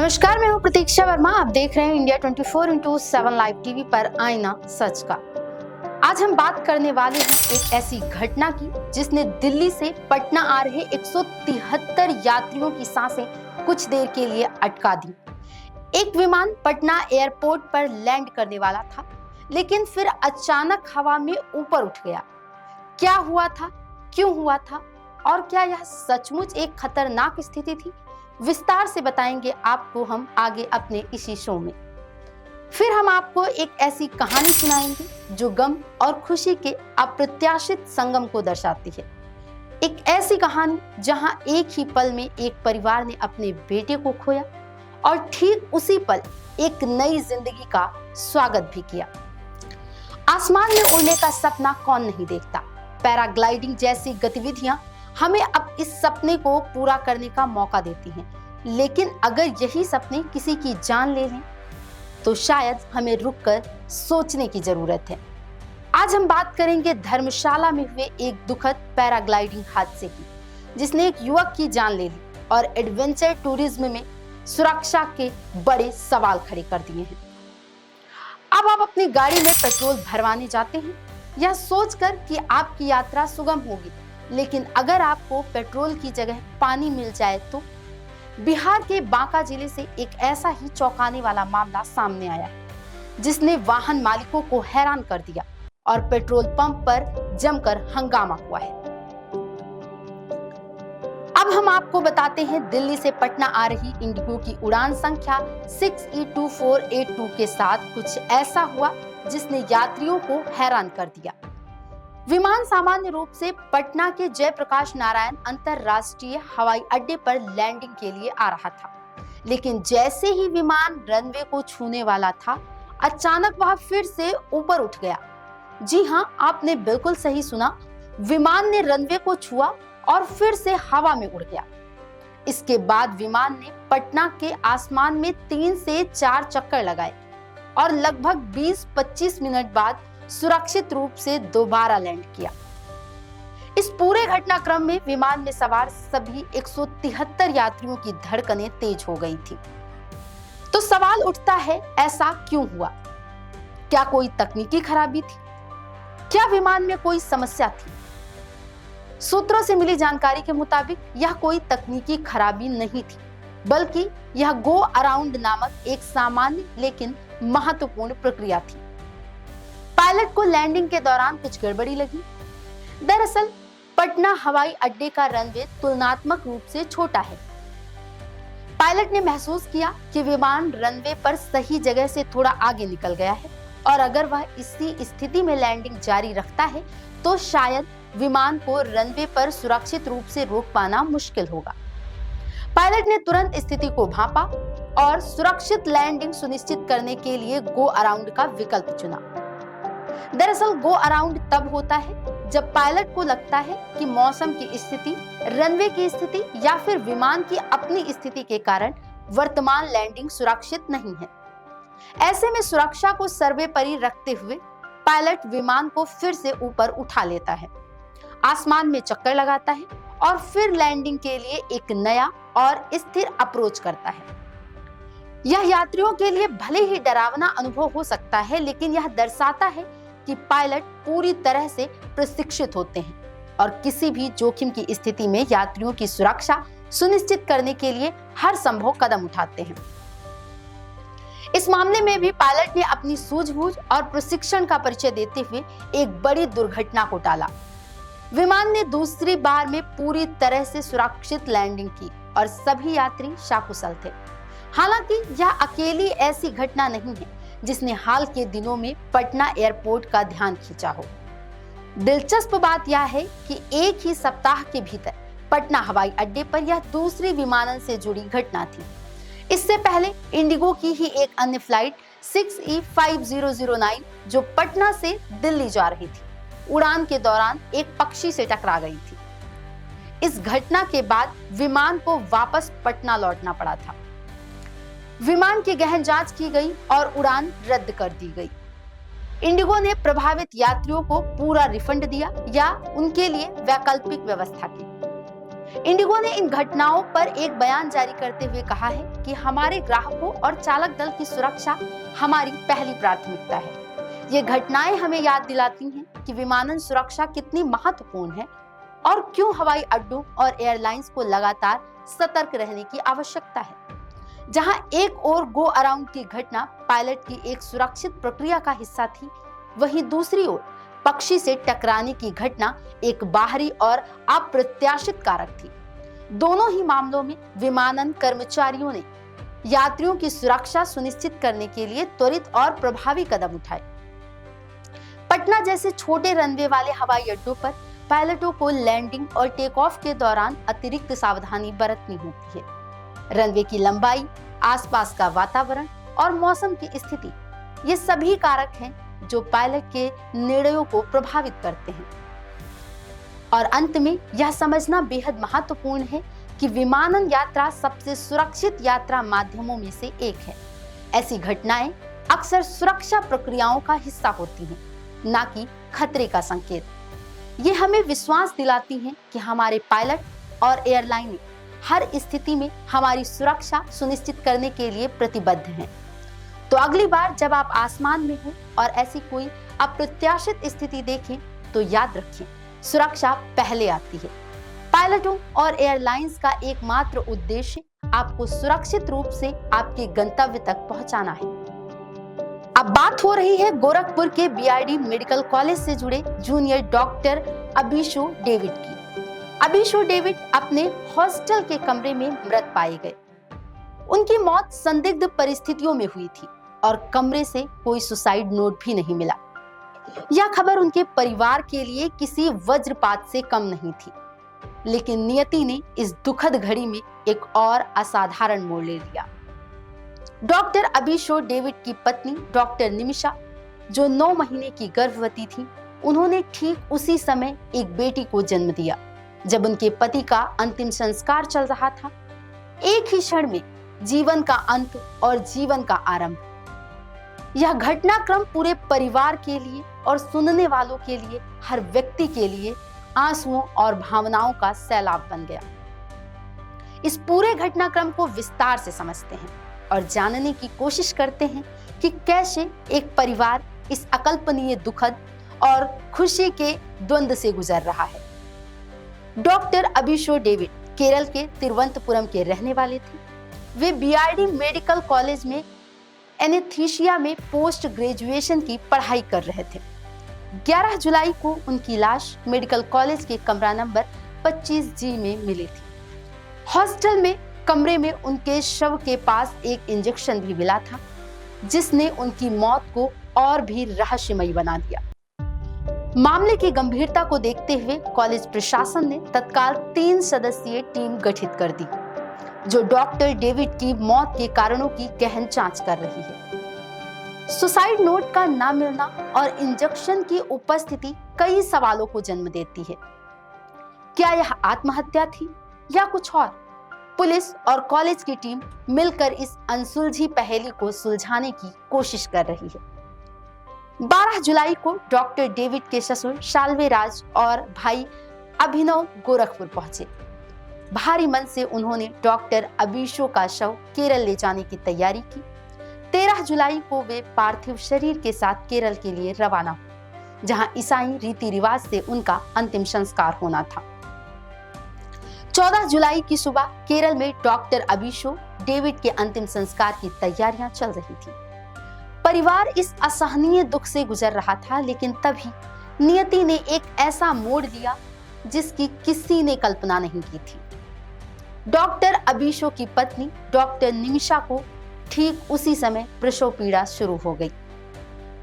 नमस्कार, मैं हूं प्रतीक्षा वर्मा। आप देख रहे हैं इंडिया 24x7 लाइव टीवी पर आईना सच का। आज हम बात करने वाले हैं एक ऐसी घटना की जिसने दिल्ली से पटना आ रहे 173 यात्रियों की सांसें कुछ देर के लिए अटका दी। एक विमान पटना एयरपोर्ट पर लैंड करने वाला था, लेकिन फिर अचानक हवा में ऊपर उठ गया। क्या हुआ था, क्यों हुआ था और क्या यह सचमुच एक खतरनाक स्थिति थी, विस्तार से बताएंगे आपको हम आगे अपने इसी शो में। फिर हम आपको एक ऐसी कहानी सुनाएंगे जो गम और खुशी के अप्रत्याशित संगम को दर्शाती है। एक ऐसी कहानी जहां एक ही पल में एक परिवार ने अपने बेटे को खोया और ठीक उसी पल एक नई जिंदगी का स्वागत भी किया। आसमान में उड़ने का सपना कौन नहीं देखता। पैराग्लाइडिंग जैसी गतिविधियां हमें अब इस सपने को पूरा करने का मौका देती हैं, लेकिन अगर यही सपने किसी की जान ले लें तो शायद हमें रुककर सोचने की जरूरत है। आज हम बात करेंगे धर्मशाला में हुए एक दुखद पैराग्लाइडिंग हादसे की, जिसने एक युवक की जान ले ली और एडवेंचर टूरिज्म में सुरक्षा के बड़े सवाल खड़े कर दिए हैं। अब आप अपनी गाड़ी में पेट्रोल भरवाने जाते हैं, यह सोचकर कि आपकी यात्रा सुगम होगी, लेकिन अगर आपको पेट्रोल की जगह पानी मिल जाए तो। बिहार के बांका जिले से एक ऐसा ही चौंकाने वाला मामला सामने आया है, जिसने वाहन मालिकों को हैरान कर दिया और पेट्रोल पंप पर जमकर हंगामा हुआ है। अब हम आपको बताते हैं दिल्ली से पटना आ रही इंडिगो की उड़ान संख्या 6E2482 के साथ कुछ ऐसा हुआ जिसने यात्रियों को हैरान कर दिया। विमान सामान्य रूप से पटना के जयप्रकाश नारायण अंतरराष्ट्रीय हवाई अड्डे पर लैंडिंग के लिए आ रहा था, लेकिन जैसे ही विमान रनवे को छूने वाला था, अचानक वह फिर से ऊपर उठ गया। जी हां, आपने बिल्कुल सही सुना, विमान ने रनवे को छुआ और फिर से हवा में उड़ गया। इसके बाद विमान ने पटना के आसमान में 3 से 4 चक्कर लगाए और लगभग 20-25 मिनट बाद सुरक्षित रूप से दोबारा लैंड किया। इस पूरे घटनाक्रम में विमान में सवार सभी 173 यात्रियों की धड़कनें तेज हो गई थी। तो सवाल उठता है, ऐसा क्यों हुआ? क्या कोई तकनीकी खराबी थी? क्या विमान में कोई समस्या थी? सूत्रों से मिली जानकारी के मुताबिक यह कोई तकनीकी खराबी नहीं थी, बल्कि यह गो अराउंड नामक एक सामान्य लेकिन महत्वपूर्ण प्रक्रिया थी। पायलट को लैंडिंग के दौरान कुछ गड़बड़ी लगी। दरअसल पटना हवाई अड्डे का रनवे तुलनात्मक रूप से छोटा है। पायलट ने महसूस किया कि विमान रनवे पर सही जगह से थोड़ा आगे निकल गया है और अगर वह इसी स्थिति में लैंडिंग जारी रखता है तो शायद विमान को रनवे पर सुरक्षित रूप से रोक पाना मुश्किल होगा। पायलट ने तुरंत स्थिति को भांपा और सुरक्षित लैंडिंग सुनिश्चित करने के लिए गो अराउंड का विकल्प चुना। दरअसल गो अराउंड तब होता है जब पायलट को लगता है कि मौसम की स्थिति, रनवे की स्थिति या फिर विमान की अपनी स्थिति के कारण वर्तमान लैंडिंग सुरक्षित नहीं है। ऐसे में सुरक्षा को सर्वोपरि रखते हुए पायलट विमान को फिर से ऊपर उठा लेता है, आसमान में चक्कर लगाता है और फिर लैंडिंग के लिए एक नया और स्थिर अप्रोच करता है। यह यात्रियों के लिए भले ही डरावना अनुभव हो सकता है, लेकिन यह दर्शाता है कि पायलट पूरी तरह से प्रशिक्षित होते हैं और किसी भी जोखिम की स्थिति में यात्रियों की सुरक्षा सुनिश्चित करने के लिए हर संभव कदम उठाते हैं। इस मामले में भी पायलट ने अपनी सूझबूझ और प्रशिक्षण का परिचय देते हुए एक बड़ी दुर्घटना को टाला। विमान ने दूसरी बार में पूरी तरह से सुरक्षित लैंडिंग की और सभी यात्री सकुशल थे। हालांकि यह अकेली ऐसी घटना नहीं है जिसने हाल के दिनों में पटना एयरपोर्ट का ध्यान खींचा हो। दिलचस्प बात यह है कि एक ही सप्ताह के भीतर पटना हवाई अड्डे पर यह दूसरी विमानन से जुड़ी घटना थी। इससे पहले इंडिगो की ही एक अन्य फ्लाइट 6E5009 जो पटना से दिल्ली जा रही थी, उड़ान के दौरान एक पक्षी से टकरा गई थी। इस घटना के बाद विमान को वापस पटना लौटना पड़ा था। विमान की गहन जांच की गई और उड़ान रद्द कर दी गई। इंडिगो ने प्रभावित यात्रियों को पूरा रिफंड दिया या उनके लिए वैकल्पिक व्यवस्था की। इंडिगो ने इन घटनाओं पर एक बयान जारी करते हुए कहा है कि हमारे ग्राहकों और चालक दल की सुरक्षा हमारी पहली प्राथमिकता है। ये घटनाएं हमें याद दिलाती हैं कि विमानन सुरक्षा कितनी महत्वपूर्ण है और क्यों हवाई अड्डों और एयरलाइंस को लगातार सतर्क रहने की आवश्यकता है। जहां एक और गो अराउंड की घटना पायलट की एक सुरक्षित प्रक्रिया का हिस्सा थी, वहीं दूसरी ओर पक्षी से टकराने की घटना एक बाहरी और अप्रत्याशित कारक थी। दोनों ही मामलों में विमानन कर्मचारियों ने यात्रियों की सुरक्षा सुनिश्चित करने के लिए त्वरित और प्रभावी कदम उठाए। पटना जैसे छोटे रनवे वाले हवाई अड्डों पर पायलटों को लैंडिंग और टेक ऑफ के दौरान अतिरिक्त सावधानी बरतनी होती है। रनवे की लंबाई, आसपास का वातावरण और मौसम की स्थिति, ये सभी कारक हैं जो पायलट के निर्णयों को प्रभावित करते हैं। और अंत में यह समझना बेहद महत्वपूर्ण है कि विमानन यात्रा सबसे सुरक्षित यात्रा माध्यमों में से एक है। ऐसी घटनाएं अक्सर सुरक्षा प्रक्रियाओं का हिस्सा होती हैं, ना कि खतरे का संकेत। ये हमें विश्वास दिलाती हैं कि हमारे पायलट और एयरलाइनें हर स्थिति में हमारी सुरक्षा सुनिश्चित करने के लिए प्रतिबद्ध हैं। तो अगली बार जब आप आसमान में हो और ऐसी कोई अप्रत्याशित स्थिति देखें तो याद रखें, सुरक्षा पहले आती है। पायलटों और एयरलाइंस का एकमात्र उद्देश्य आपको सुरक्षित रूप से आपके गंतव्य तक पहुंचाना है। अब बात हो रही है गोरखपुर के बीआरडी मेडिकल कॉलेज से जुड़े जूनियर डॉक्टर अभिषो डेविड की। अभिषो डेविड अपने हॉस्टल के कमरे में मृत पाए गए। उनकी मौत संदिग्ध परिस्थितियों में हुई थी और कमरे से कोई सुसाइड नोट भी नहीं मिला। यह खबर उनके परिवार के लिए किसी वज्रपात से कम नहीं थी, लेकिन नियति ने इस दुखद घड़ी में एक और असाधारण मोड़ ले लिया। डॉक्टर अभिषो डेविड की पत्नी डॉक्टर निमिषा, जो 9 महीने की गर्भवती थी, उन्होंने ठीक उसी समय एक बेटी को जन्म दिया जब उनके पति का अंतिम संस्कार चल रहा था। एक ही क्षण में जीवन का अंत और जीवन का आरंभ। यह घटनाक्रम पूरे परिवार के लिए और सुनने वालों के लिए, हर व्यक्ति के लिए आंसुओं और भावनाओं का सैलाब बन गया। इस पूरे घटनाक्रम को विस्तार से समझते हैं और जानने की कोशिश करते हैं कि कैसे एक परिवार इस अकल्पनीय दुखद और खुशी के द्वंद्व से गुजर रहा है। डॉक्टर अभिषो डेविड केरल के तिरुवनंतपुरम के रहने वाले थे। वे बीआरडी मेडिकल कॉलेज में एनेस्थीसिया में पोस्ट ग्रेजुएशन की पढ़ाई कर रहे थे। 11 जुलाई को उनकी लाश मेडिकल कॉलेज के कमरा नंबर 25G में मिली थी। हॉस्टल में कमरे में उनके शव के पास एक इंजेक्शन भी मिला था, जिसने उनकी मौत को और भी रहस्यमयी बना दिया। मामले की गंभीरता को देखते हुए कॉलेज प्रशासन ने तत्काल 3 सदस्यीय टीम गठित कर दी, जो डॉक्टर डेविड की मौत के कारणों की गहन जांच कर रही है। सुसाइड नोट का न मिलना और इंजेक्शन की उपस्थिति कई सवालों को जन्म देती है। क्या यह आत्महत्या थी या कुछ और? पुलिस और कॉलेज की टीम मिलकर इस अनसुलझी पहेली को सुलझाने की कोशिश कर रही है। 12 जुलाई को डॉक्टर डेविड के ससुर शाल्वे राज और भाई अभिनव गोरखपुर पहुंचे। भारी मन से उन्होंने डॉक्टर अभिषो का शव केरल ले जाने की तैयारी की। 13 जुलाई को वे पार्थिव शरीर के साथ केरल के लिए रवाना हुए, जहां ईसाई रीति रिवाज से उनका अंतिम संस्कार होना था। 14 जुलाई की सुबह केरल में डॉक्टर अभिषो डेविड के अंतिम संस्कार की तैयारियां चल रही थी। परिवार इस असहनीय दुख से गुजर रहा था, लेकिन तभी नियति ने एक ऐसा मोड़ लिया जिसकी किसी ने कल्पना नहीं की थी। डॉक्टर अभिषो की पत्नी डॉक्टर निमिषा को ठीक उसी समय प्रसव पीड़ा शुरू हो गई।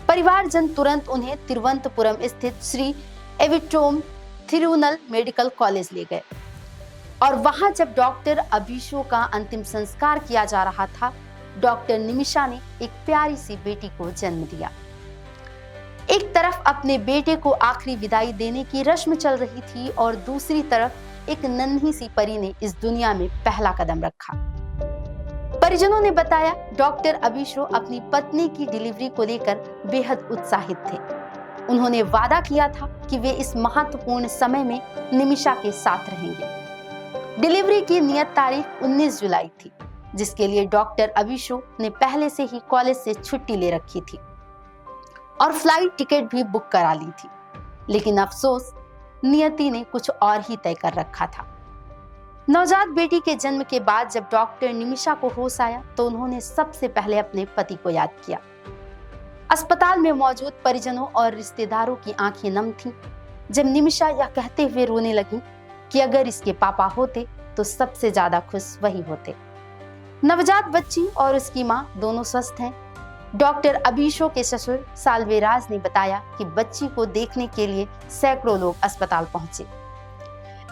परिवारजन तुरंत उन्हें तिरुवनंतपुरम स्थित श्री एविट्रोम थिरुनल मेडिकल कॉलेज ले गए और वहां जब डॉक्टर अभिषो का अंतिम संस्कार किया जा रहा था, डॉक्टर निमिषा ने एक प्यारी सी बेटी को जन्म दिया। एक तरफ अपने बेटे को आखिरी विदाई देने की रस्म चल रही थी और दूसरी तरफ एक नन्ही सी परी ने इस दुनिया में पहला कदम रखा। परिजनों ने बताया डॉक्टर अभिषो अपनी पत्नी की डिलीवरी को लेकर बेहद उत्साहित थे। उन्होंने वादा किया था कि वे इस महत्वपूर्ण समय में निमिषा के साथ रहेंगे। डिलीवरी की नियत तारीख 19 जुलाई थी, जिसके लिए डॉक्टर अभिषो ने पहले से ही कॉलेज से छुट्टी ले रखी थी और फ्लाइट टिकट भी बुक करा ली थी। लेकिन अफसोस, नियति ने कुछ और ही तय कर रखा था। नवजात बेटी के जन्म के बाद जब डॉक्टर निमिषा को होश आया तो उन्होंने सबसे पहले अपने पति को याद किया। अस्पताल में मौजूद परिजनों और रिश्तेदारों की आंखें नम थीं जब निमिषा यह कहते हुए रोने लगी कि अगर इसके पापा होते तो सबसे ज्यादा खुश वही होते। नवजात बच्ची और उसकी मां दोनों स्वस्थ हैं। डॉक्टर अभिषो के ससुर साल्वेराज ने बताया कि बच्ची को देखने के लिए सैकड़ों लोग अस्पताल पहुंचे।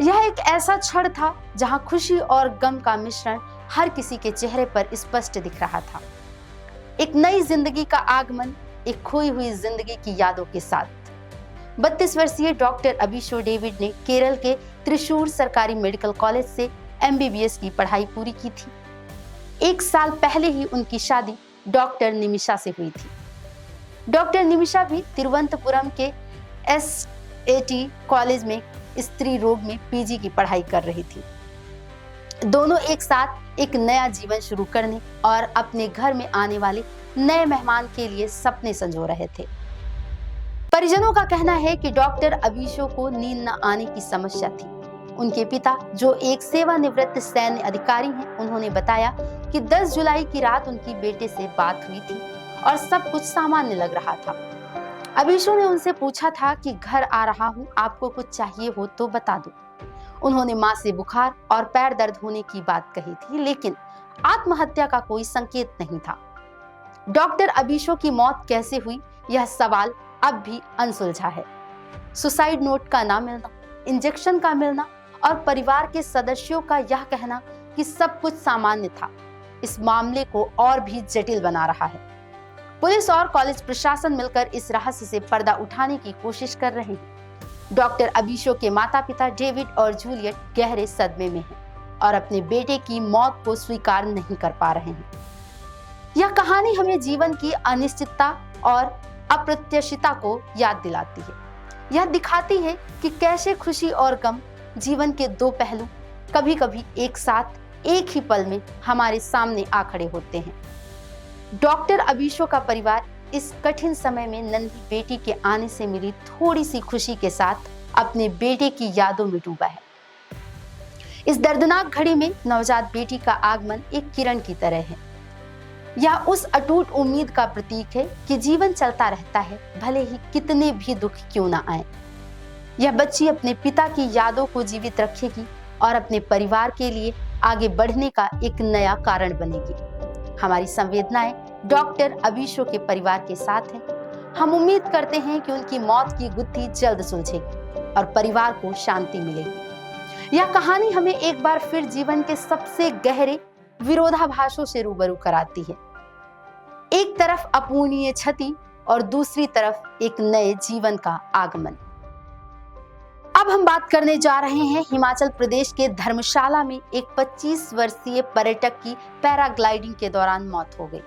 यह एक ऐसा क्षण था जहां खुशी और गम का मिश्रण हर किसी के चेहरे पर स्पष्ट दिख रहा था। एक नई जिंदगी का आगमन, एक खोई हुई जिंदगी की यादों के साथ। 32 वर्षीय डॉक्टर अभिषो डेविड ने केरल के त्रिशूर सरकारी मेडिकल कॉलेज से MBBS की पढ़ाई पूरी की थी। 1 साल पहले ही उनकी शादी डॉक्टर निमिषा से हुई थी। डॉक्टर निमिषा भी तिरुवनंतपुरम के SAT कॉलेज में स्त्री रोग में PG की पढ़ाई कर रही थी। दोनों एक साथ एक नया जीवन शुरू करने और अपने घर में आने वाले नए मेहमान के लिए सपने संजो रहे थे। परिजनों का कहना है कि डॉक्टर अभिषो को नींद न आने की समस्या थी। उनके पिता, जो एक सेवानिवृत्त सैन्य अधिकारी हैं, उन्होंने बताया कि 10 जुलाई की रात उनकी बेटे से बात हुई थी और सब कुछ सामान्य लग रहा था। अभिषो ने उनसे पूछा था कि घर आ रहा हूँ, आपको कुछ चाहिए हो तो बता दो। उन्होंने मां से बुखार और पैर दर्द होने की बात कही थी, लेकिन आत्महत्या का कोई संकेत नहीं था। डॉक्टर अभिषो की मौत कैसे हुई, यह सवाल अब भी अनसुलझा है। सुसाइड नोट का ना मिलना, इंजेक्शन का मिलना और परिवार के सदस्यों का यह कहना कि सब कुछ सामान्य था, इस मामले को और भी जटिल बना रहा है। पुलिस और कॉलेज प्रशासन मिलकर इस रहस्य से पर्दा उठाने की कोशिश कर रहे हैं। डॉक्टर अभिषो के माता-पिता डेविड और जूलियट गहरे सदमे में हैं और अपने बेटे की मौत को स्वीकार नहीं कर पा रहे हैं। यह कहानी हमें जीवन की अनिश्चितता और अप्रत्याशितता को याद दिलाती है। यह दिखाती है कि कैसे खुशी और गम, जीवन के दो पहलू, कभी-कभी एक साथ एक ही पल में हमारे सामने आ खड़े होते हैं। डॉक्टर अभिषो का परिवार इस कठिन समय में नन्ही बेटी के आने से मिली थोड़ी सी खुशी के साथ अपने बेटे की यादों में डूबा है। इस दर्दनाक घड़ी में नवजात बेटी का आगमन एक किरण की तरह है। यह उस अटूट उम्मीद का प्रतीक है कि जीवन चलता रहता है, भले ही कितने भी दुख क्यों ना आए। यह बच्ची अपने पिता की यादों को जीवित रखेगी और अपने परिवार के लिए आगे बढ़ने का एक नया कारण बनेगी। हमारी संवेदनाएं डॉक्टर अभिषो के परिवार के साथ हैं। हम उम्मीद करते हैं कि उनकी मौत की गुत्थी जल्द सुलझेगी और परिवार को शांति मिलेगी। यह कहानी हमें एक बार फिर जीवन के सबसे गहरे विरोधाभासों से रूबरू कराती है। एक तरफ अपूर्णीय क्षति और दूसरी तरफ एक नए जीवन का आगमन। अब हम बात करने जा रहे हैं हिमाचल प्रदेश के धर्मशाला में एक 25 वर्षीय पर्यटक की पैराग्लाइडिंग के दौरान मौत हो गई,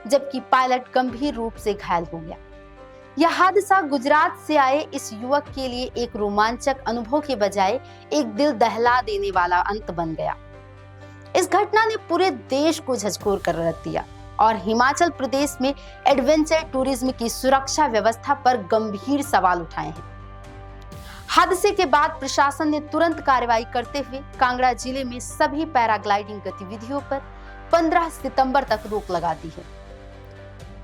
जबकि पायलट गंभीर रूप से घायल हो गया। यह हादसा गुजरात से आए इस युवक के लिए एक रोमांचक अनुभव के बजाय एक दिल दहला देने वाला अंत बन गया। इस घटना ने पूरे देश को झकझोर कर रख दिया और हिमाचल प्रदेश में एडवेंचर टूरिज्म की सुरक्षा व्यवस्था पर गंभीर सवाल उठाए हैं। हादसे के बाद प्रशासन ने तुरंत कार्रवाई करते हुए कांगड़ा जिले में सभी पैराग्लाइडिंग गतिविधियों पर 15 सितंबर तक रोक लगा दी है।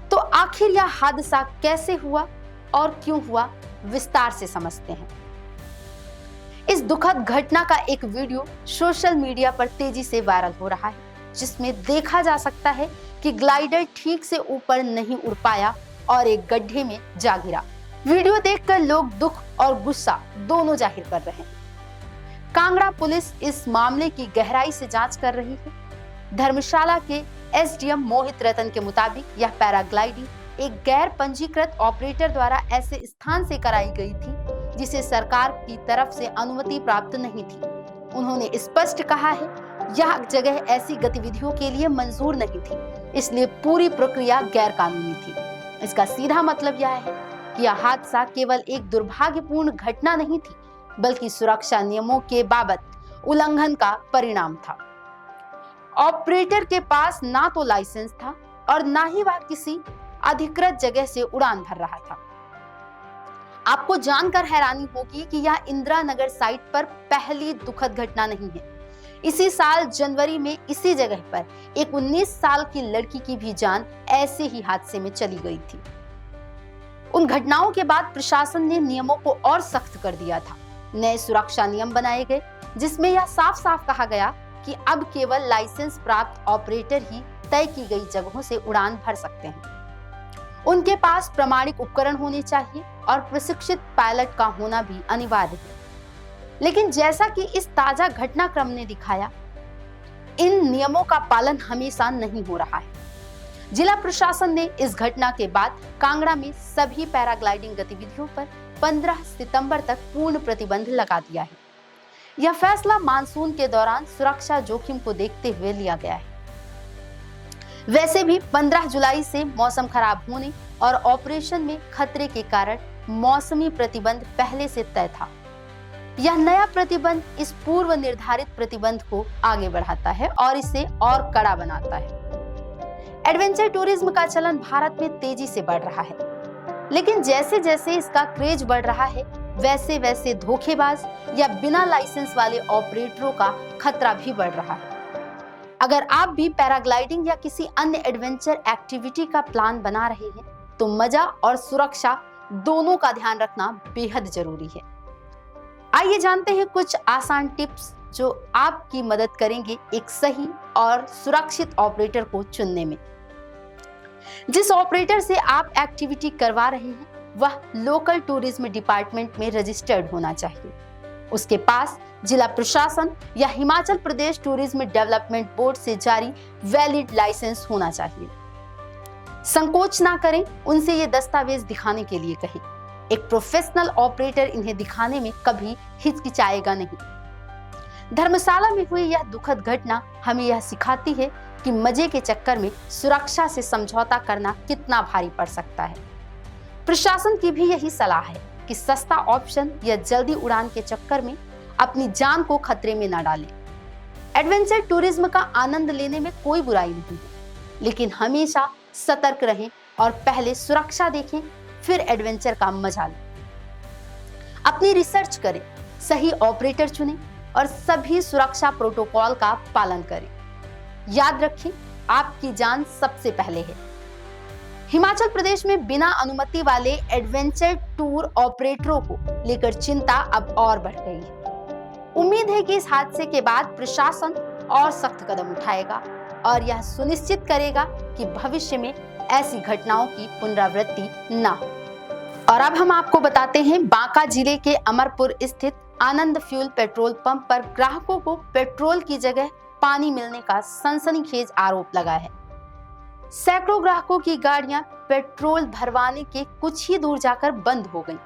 तो आखिर यह हादसा कैसे हुआ और क्यों हुआ, विस्तार से समझते हैं। इस दुखद घटना का एक वीडियो सोशल मीडिया पर तेजी से वायरल हो रहा है, जिसमें देखा जा सकता है कि ग्लाइडर ठीक से ऊपर नहीं उड़ पाया और एक गड्ढे में जा गिरा। वीडियो देखकर लोग दुख और गुस्सा दोनों जाहिर कर रहे हैं। कांगड़ा पुलिस इस मामले की गहराई से जांच कर रही है। धर्मशाला के SDM मोहित रतन के मुताबिक यह पैराग्लाइडिंग एक गैर पंजीकृत ऑपरेटर द्वारा ऐसे स्थान से कराई गई थी जिसे सरकार की तरफ से अनुमति प्राप्त नहीं थी। उन्होंने स्पष्ट कहा है, यह जगह ऐसी गतिविधियों के लिए मंजूर नहीं थी, इसलिए पूरी प्रक्रिया गैर कानूनी थी। इसका सीधा मतलब यह है कि यह हादसा केवल एक दुर्भाग्यपूर्ण घटना नहीं थी, बल्कि सुरक्षा नियमों के बाबत उल्लंघन का परिणाम था। ऑपरेटर के पास ना तो लाइसेंस था और ना ही वह किसी अधिकृत जगह से उड़ान भर रहा था। आपको जानकर हैरानी होगी कि यह इंदिरा नगर साइट पर पहली दुखद घटना नहीं है। इसी साल जनवरी में इसी जगह पर एक 19 साल की लड़की की भी जान ऐसे ही हादसे में चली गई थी। उन घटनाओं के बाद प्रशासन ने नियमों को और सख्त कर दिया था। नए सुरक्षा नियम बनाए गए जिसमें यह साफ साफ कहा गया कि अब केवल लाइसेंस प्राप्त ऑपरेटर ही तय की गई जगहों से उड़ान भर सकते हैं। उनके पास प्रमाणिक उपकरण होने चाहिए और प्रशिक्षित पायलट का होना भी अनिवार्य है। लेकिन जैसा कि इस ताजा घटनाक्रम ने दिखाया, इन नियमों का पालन हमेशा नहीं हो रहा है। जिला प्रशासन ने इस घटना के बाद कांगड़ा में सभी पैराग्लाइडिंग गतिविधियों पर 15 सितंबर तक पूर्ण प्रतिबंध लगा दिया है। यह फैसला मानसून के दौरान सुरक्षा जोखिम को देखते हुए लिया गया है। वैसे भी 15 जुलाई से मौसम खराब होने और ऑपरेशन में खतरे के कारण मौसमी प्रतिबंध पहले से तय था। यह नया प्रतिबंध इस पूर्व निर्धारित प्रतिबंध को आगे बढ़ाता है और इसे और कड़ा बनाता है। एडवेंचर टूरिज्म का चलन भारत में तेजी से बढ़ रहा है, लेकिन जैसे जैसे इसका क्रेज बढ़ रहा है, वैसे वैसे धोखेबाज या बिना लाइसेंस वाले ऑपरेटरों का खतरा भी बढ़ रहा है। अगर आप भी पैराग्लाइडिंग या किसी अन्य एडवेंचर एक्टिविटी का प्लान बना रहे हैं, तो मजा और सुरक्षा दोनों का ध्यान रखना बेहद जरूरी है। आइए जानते हैं कुछ आसान टिप्स जो आपकी मदद करेंगे एक सही और सुरक्षित ऑपरेटर को चुनने में। जिस ऑपरेटर से आप एक्टिविटी करवा रहे हैं, वह लोकल टूरिज्म डिपार्टमेंट में रजिस्टर्ड होना चाहिए। उसके पास जिला प्रशासन या Himachal Pradesh tourism development board से जारी वैलिड लाइसेंस होना चाहिए। संकोच ना करें, उनसे ये दस्तावेज दिखाने के लिए कहें। एक प्रोफेशनल ऑपरेटर इन्हें दिखाने में कभी हिचकिचाएगा नहीं। धर्मशाला में हुई यह दुखद घटना हमें यह सिखाती है कि मजे के चक्कर में सुरक्षा से समझौता करना कितना भारी पड़ सकता है। प्रशासन की भी यही सलाह है कि सस्ता ऑप्शन या जल्दी उड़ान के चक्कर में अपनी जान को खतरे में न डालें। एडवेंचर टूरिज्म का आनंद लेने में कोई बुराई नहीं है, लेकिन हमेशा सतर्क रहें और पहले सुरक्षा देखें, फिर एडवेंचर का मजा लें। अपनी रिसर्च करें, सही ऑपरेटर चुनें और सभी सुरक्षा प्रोटोकॉल का पालन करें। याद रखें, आपकी जान सबसे पहले है। हिमाचल प्रदेश में बिना अनुमति वाले एडवेंचर टूर ऑपरेटरों को लेकर चिंता अब और बढ़ गई है। उम्मीद है कि इस हादसे के बाद प्रशासन और सख्त कदम उठाएगा और यह सुनिश्चित करेगा कि भविष्य में ऐसी घटनाओं की पुनरावृत्ति न हो। और अब हम आपको बताते हैं, बांका जिले के अमरपुर स्थित आनंद फ्यूल पेट्रोल पंप पर ग्राहकों को पेट्रोल की जगह पानी मिलने का सनसनीखेज आरोप लगा है। सैकड़ों ग्राहकों की गाड़ियां पेट्रोल भरवाने के कुछ ही दूर जाकर बंद हो गईं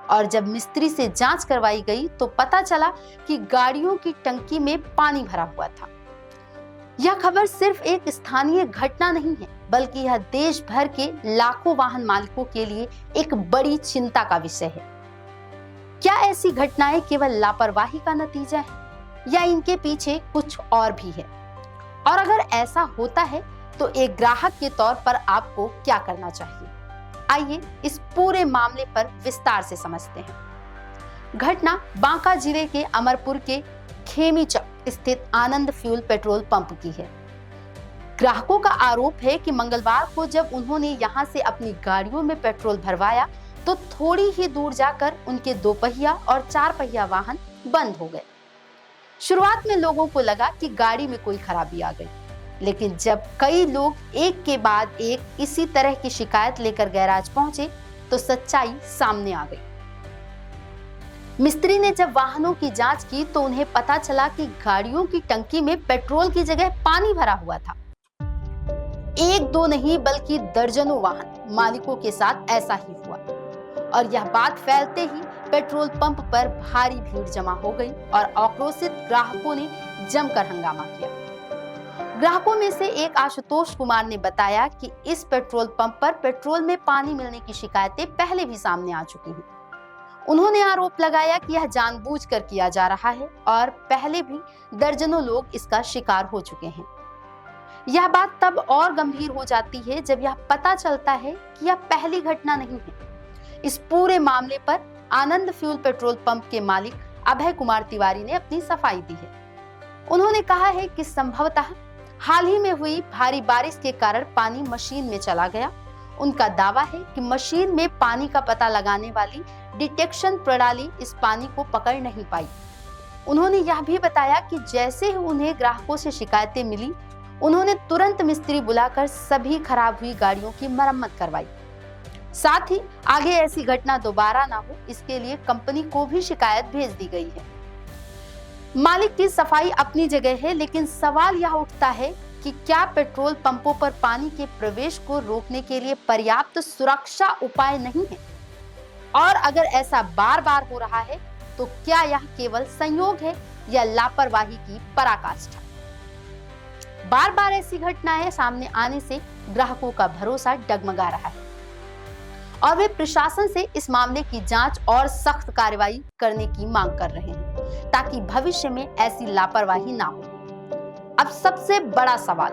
और जब मिस्त्री से जांच करवाई गई तो पता चला कि गाड़ियों की टंकी में पानी भरा हुआ था। यह खबर सिर्फ एक स्थानीय घटना नहीं है, बल्कि यह देश भर के लाखों वाहन मालिकों के लिए एक बड़ी चिंता का विषय है। क्या ऐसी घटनाएं केवल लापरवाही का नतीजा है या इनके पीछे कुछ और भी है? और अगर ऐसा होता है तो एक ग्राहक के तौर पर आपको क्या करना चाहिए? आइए इस पूरे मामले पर विस्तार से समझते हैं। घटना बांका जिले के अमरपुर के खेमीचक स्थित आनंद फ्यूल पेट्रोल पंप की है। ग्राहकों का आरोप है कि मंगलवार को जब उन्होंने यहां से अपनी गाड़ियों में पेट्रोल भरवाया तो थोड़ी ही दूर जाकर उनके 2 पहिया और 4 पहिया वाहन बंद हो गए। शुरुआत में लोगों को लगा कि गाड़ी में कोई खराबी आ गई, लेकिन जब कई लोग एक के बाद एक इसी तरह की शिकायत लेकर गैराज पहुंचे तो सच्चाई सामने आ गई। मिस्त्री ने जब वाहनों की जांच की तो उन्हें पता चला कि गाड़ियों की टंकी में पेट्रोल की जगह पानी भरा हुआ था। 1-2 नहीं बल्कि दर्जनों वाहन मालिकों के साथ ऐसा ही हुआ और यह बात फैलते ही पेट्रोल पंप पर भारी भीड़ जमा हो गई और आक्रोशित ग्राहकों ने जमकर हंगामा किया। ग्राहकों में से एक आशुतोष कुमार ने बताया कि इस पेट्रोल पंप पर पेट्रोल में पानी मिलने की शिकायतें पहले भी सामने आ चुकी हैं। उन्होंने आरोप लगाया कि यह जानबूझकर किया जा रहा है और पहले भी दर्जनों लोग इसका शिकार हो चुके हैं। यह बात तब और गंभीर हो जाती है जब यह पता चलता है कि यह पहली घटना नहीं है। इस पूरे मामले पर आनंद फ्यूल पेट्रोल पंप के मालिक अभय कुमार तिवारी ने अपनी सफाई दी है। उन्होंने कहा है कि संभवतः हाल ही में हुई भारी बारिश के कारण पानी मशीन में चला गया। उनका दावा है कि मशीन में पानी का पता लगाने वाली डिटेक्शन प्रणाली इस पानी को पकड़ नहीं पाई। उन्होंने यह भी बताया कि जैसे ही उन्हें ग्राहकों से शिकायतें मिली, उन्होंने तुरंत मिस्त्री बुलाकर सभी खराब हुई गाड़ियों की मरम्मत करवाई। साथ ही आगे ऐसी घटना दोबारा ना हो, इसके लिए कंपनी को भी शिकायत भेज दी गई है। मालिक की सफाई अपनी जगह है, लेकिन सवाल यह उठता है कि क्या पेट्रोल पंपों पर पानी के प्रवेश को रोकने के लिए पर्याप्त सुरक्षा उपाय नहीं है? और अगर ऐसा बार बार हो रहा है तो क्या यह केवल संयोग है या लापरवाही की पराकाष्ठा? बार बार ऐसी घटनाएं सामने आने से ग्राहकों का भरोसा डगमगा रहा है और वे प्रशासन से इस मामले की जांच और सख्त कार्रवाई करने की मांग कर रहे हैं ताकि भविष्य में ऐसी लापरवाही ना हो। अब सबसे बड़ा सवाल,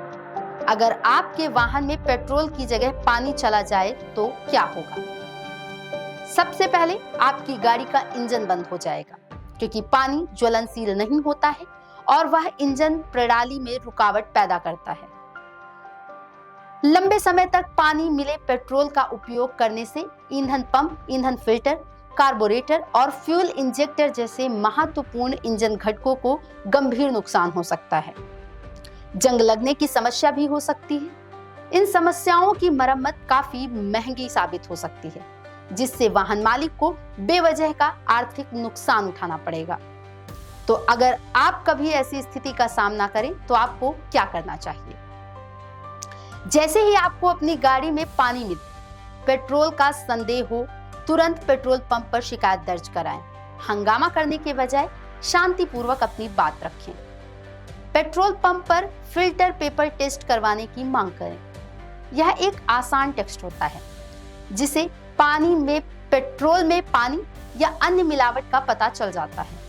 अगर आपके वाहन में पेट्रोल की जगह पानी चला जाए तो क्या होगा? सबसे पहले आपकी गाड़ी का इंजन बंद हो जाएगा, क्योंकि पानी ज्वलनशील नहीं होता है और वह इंजन प्रणाली में रुकावट पैदा करता है। लंबे समय तक पानी मिले पेट्रोल का उपयोग करने से ईंधन पंप, ईंधन फिल्टर, कार्बोरेटर और फ्यूल इंजेक्टर जैसे महत्वपूर्ण इंजन घटकों को गंभीर नुकसान हो सकता है। जंग लगने की समस्या भी हो सकती है। इन समस्याओं की मरम्मत काफी महंगी साबित हो सकती है, जिससे वाहन मालिक को बेवजह का आर्थिक नुकसान उठाना पड़ेगा। तो अगर आप कभी ऐसी स्थिति का सामना करें तो आपको क्या करना चाहिए? जैसे ही आपको अपनी गाड़ी में पानी मिले, पेट्रोल का संदेह हो, तुरंत पेट्रोल पंप पर शिकायत दर्ज कराएं। हंगामा करने के बजाय शांतिपूर्वक अपनी बात रखें। पेट्रोल पंप पर फिल्टर पेपर टेस्ट करवाने की मांग करें। यह एक आसान टेस्ट होता है जिसे पानी में पेट्रोल में पानी या अन्य मिलावट का पता चल जाता है।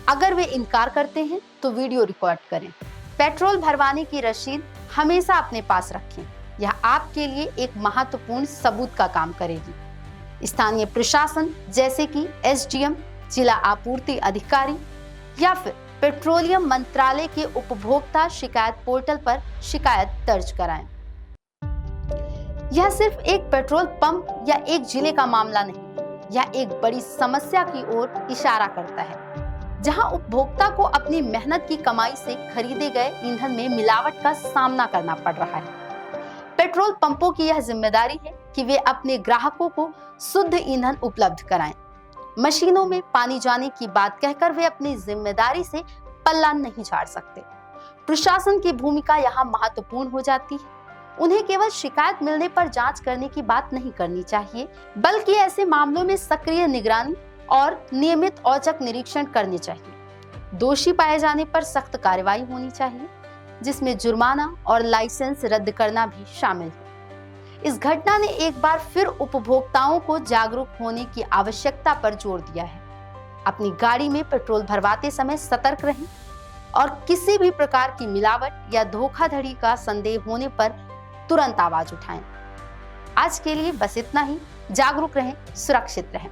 अगर वे इनकार करते हैं तो वीडियो रिकॉर्ड करें। पेट्रोल भरवाने की रसीद हमेशा अपने पास रखें। यह आपके लिए एक महत्वपूर्ण सबूत का काम करेगी। स्थानीय प्रशासन जैसे कि एसडीएम, जिला आपूर्ति अधिकारी या फिर पेट्रोलियम मंत्रालय के उपभोक्ता शिकायत पोर्टल पर शिकायत दर्ज कराएं। यह सिर्फ एक पेट्रोल पंप या एक जिले का मामला नहीं, यह एक बड़ी समस्या की ओर इशारा करता है, जहां उपभोक्ता को अपनी मेहनत की कमाई से खरीदे गए ईंधन में मिलावट का सामना करना पड़ रहा है। पेट्रोल पंपों की यह जिम्मेदारी है कि वे अपने ग्राहकों को शुद्ध ईंधन उपलब्ध कराएं। मशीनों में पानी जाने की बात कहकर वे अपनी जिम्मेदारी से पल्ला नहीं झाड़ सकते। प्रशासन की भूमिका यहाँ महत्वपूर्ण हो जाती है। उन्हें केवल शिकायत मिलने पर जांच करने की बात नहीं करनी चाहिए, बल्कि ऐसे मामलों में सक्रिय निगरानी और नियमित औचक निरीक्षण करने चाहिए। दोषी पाए जाने पर सख्त कार्रवाई होनी चाहिए, जिसमें जुर्माना और लाइसेंस रद्द करना भी शामिल है। इस घटना ने एक बार फिर उपभोक्ताओं को जागरूक होने की आवश्यकता पर जोर दिया है। अपनी गाड़ी में पेट्रोल भरवाते समय सतर्क रहें और किसी भी प्रकार की मिलावट या धोखाधड़ी का संदेह होने पर तुरंत आवाज उठाएं। आज के लिए बस इतना ही। जागरूक रहें, सुरक्षित रहें।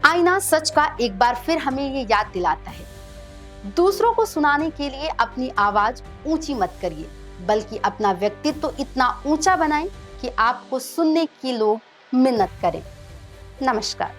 आईना सच का एक बार फिर हमें ये याद दिलाता है, दूसरों को सुनाने के लिए अपनी आवाज ऊंची मत करिए, बल्कि अपना व्यक्तित्व इतना ऊंचा बनाएं कि आपको सुनने की लोग मिन्नत करें। नमस्कार।